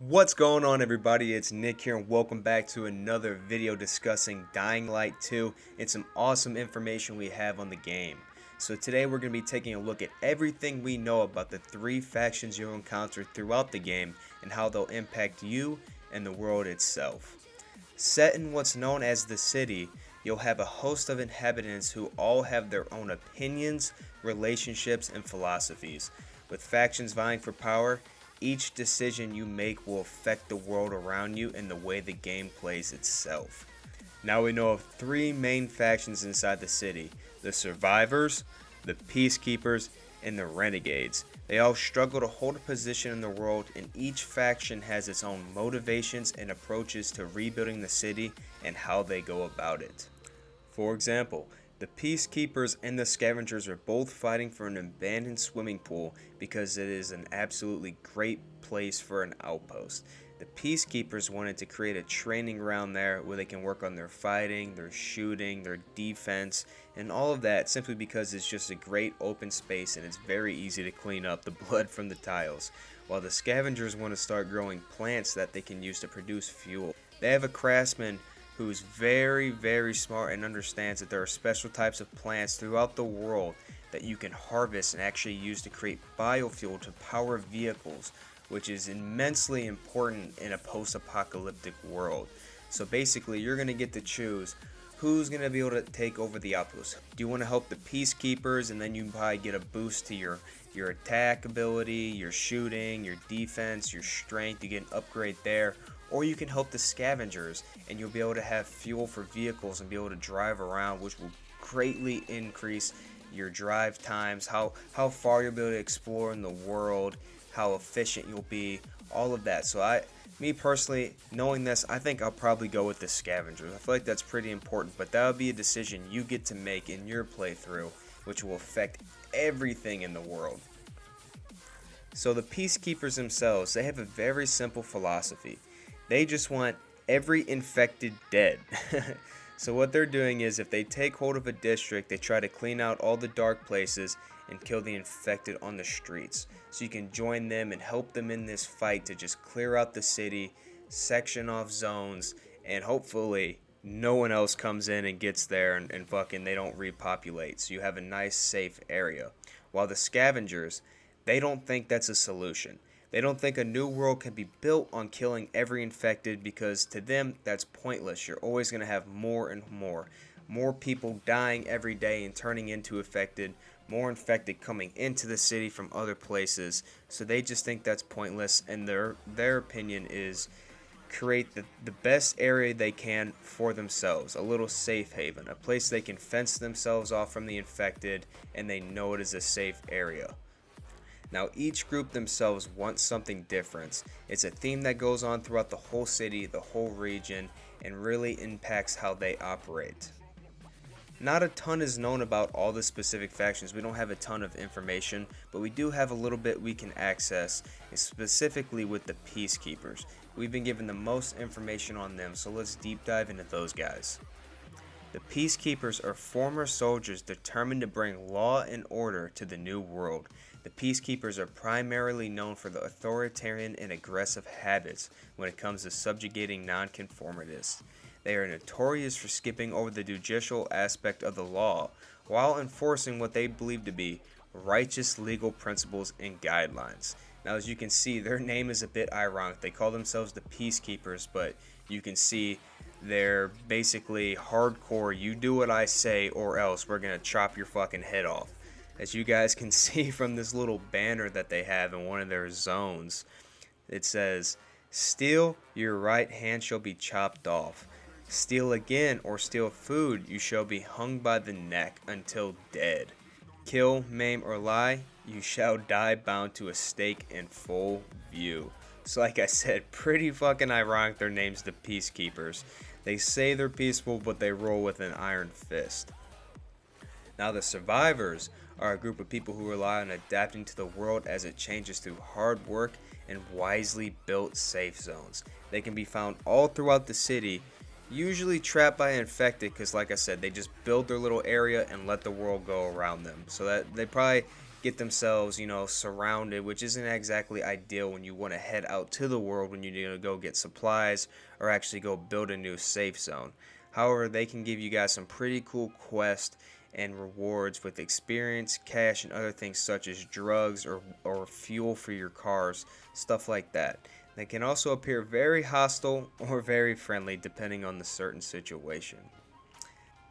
What's going on, everybody? It's Nick here and welcome back to another video discussing Dying Light 2 and some awesome information we have on the game. So today we're going to be taking a look at everything we know about the three factions you'll encounter throughout the game and how they'll impact you and the world itself. Set in what's known as the city, you'll have a host of inhabitants who all have their own opinions, relationships, and philosophies. With factions vying for power, each decision you make will affect the world around you and the way the game plays itself. Now we know of three main factions inside the city: the survivors, the peacekeepers, and the renegades. They all struggle to hold a position in the world, and each faction has its own motivations and approaches to rebuilding the city and how they go about it. For example, the Peacekeepers and the Scavengers are both fighting for an abandoned swimming pool because it is an absolutely great place for an outpost. The Peacekeepers wanted to create a training ground there where they can work on their fighting, their shooting, their defense, and all of that simply because it's just a great open space and it's very easy to clean up the blood from the tiles. While the Scavengers want to start growing plants that they can use to produce fuel. They have a craftsman who's very smart and understands that there are special types of plants throughout the world that you can harvest and actually use to create biofuel to power vehicles, which is immensely important in a post-apocalyptic world. So basically you're going to get to choose who's going to be able to take over the outpost. Do you want to help the peacekeepers and then you probably get a boost to your attack ability, your shooting, your defense, your strength, you get an upgrade there? Or you can help the scavengers and you'll be able to have fuel for vehicles and be able to drive around, which will greatly increase your drive times, how far you'll be able to explore in the world, how efficient you'll be, all of that. So me personally, knowing this, I think I'll probably go with the scavengers. I feel like that's pretty important, but that would be a decision you get to make in your playthrough, which will affect everything in the world. So the peacekeepers themselves, they have a very simple philosophy. They just want every infected dead. So what they're doing is if they take hold of a district, they try to clean out all the dark places and kill the infected on the streets. So you can join them and help them in this fight to just clear out the city, section off zones, and hopefully no one else comes in and gets there and fucking they don't repopulate. So you have a nice safe area. While the scavengers, they don't think that's a solution. They don't think a new world can be built on killing every infected because to them that's pointless. You're always going to have more and more people dying every day and turning into infected, more infected coming into the city from other places. So they just think that's pointless, and their opinion is create the best area they can for themselves, a little safe haven, a place they can fence themselves off from the infected and they know it is a safe area. Now each group themselves wants something different. It's a theme that goes on throughout the whole city, the whole region, and really impacts how they operate. Not a ton is known about all the specific factions. We don't have a ton of information, but we do have a little bit we can access, specifically with the Peacekeepers. We've been given the most information on them, so let's deep dive into those guys. The Peacekeepers are former soldiers determined to bring law and order to the new world. The Peacekeepers are primarily known for the authoritarian and aggressive habits when it comes to subjugating nonconformists. They are notorious for skipping over the judicial aspect of the law while enforcing what they believe to be righteous legal principles and guidelines. Now, as you can see, their name is a bit ironic. They call themselves the Peacekeepers, but you can see they're basically hardcore. You do what I say or else we're going to chop your fucking head off. As you guys can see from this little banner that they have in one of their zones, it says, "Steal, your right hand shall be chopped off. Steal again or steal food, you shall be hung by the neck until dead. Kill, maim, or lie, you shall die bound to a stake in full view." So like I said, pretty fucking ironic their name's the Peacekeepers. They say they're peaceful, but they roll with an iron fist. Now the survivors are a group of people who rely on adapting to the world as it changes through hard work and wisely built safe zones. They can be found all throughout the city, usually trapped by infected because like I said, they just build their little area and let the world go around them. So that they probably get themselves, surrounded, which isn't exactly ideal when you want to head out to the world when you need to go get supplies or actually go build a new safe zone. However, they can give you guys some pretty cool quests and rewards with experience, cash, and other things such as drugs or fuel for your cars, stuff like that. They can also appear very hostile or very friendly depending on the certain situation.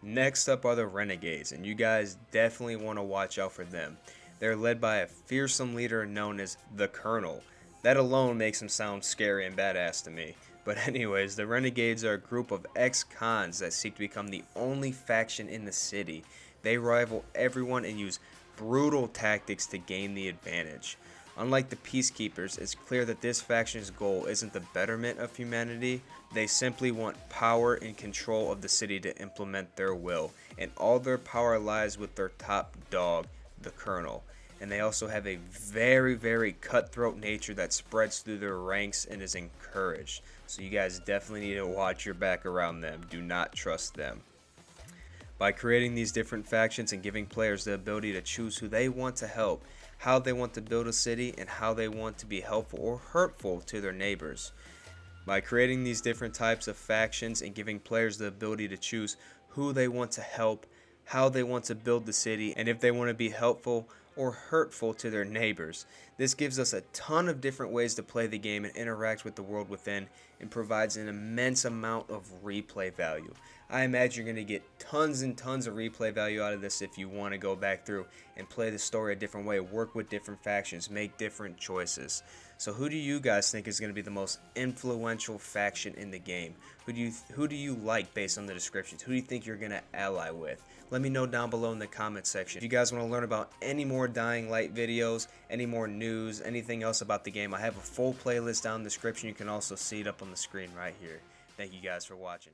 Next up are the Renegades, and you guys definitely want to watch out for them. They're led by a fearsome leader known as the Colonel. That alone makes him sound scary and badass to me. But anyways, the Renegades are a group of ex-cons that seek to become the only faction in the city. They rival everyone and use brutal tactics to gain the advantage. Unlike the Peacekeepers, it's clear that this faction's goal isn't the betterment of humanity. They simply want power and control of the city to implement their will, and all their power lies with their top dog, the Colonel. And they also have a very, very cutthroat nature that spreads through their ranks and is encouraged. So you guys definitely need to watch your back around them. Do not trust them. By creating these different factions and giving players the ability to choose who they want to help, how they want to build a city, and how they want to be helpful or hurtful to their neighbors. By creating these different types of factions and giving players the ability to choose who they want to help, how they want to build the city, and if they want to be helpful or hurtful to their neighbors. This gives us a ton of different ways to play the game and interact with the world within, and provides an immense amount of replay value. I imagine you're going to get tons and tons of replay value out of this if you want to go back through and play the story a different way, work with different factions, make different choices. So who do you guys think is going to be the most influential faction in the game? Who do you like based on the descriptions? Who do you think you're going to ally with? Let me know down below in the comment section. If you guys want to learn about any more Dying Light videos, any more news, anything else about the game, I have a full playlist down in the description. You can also see it up on the screen right here. Thank you guys for watching.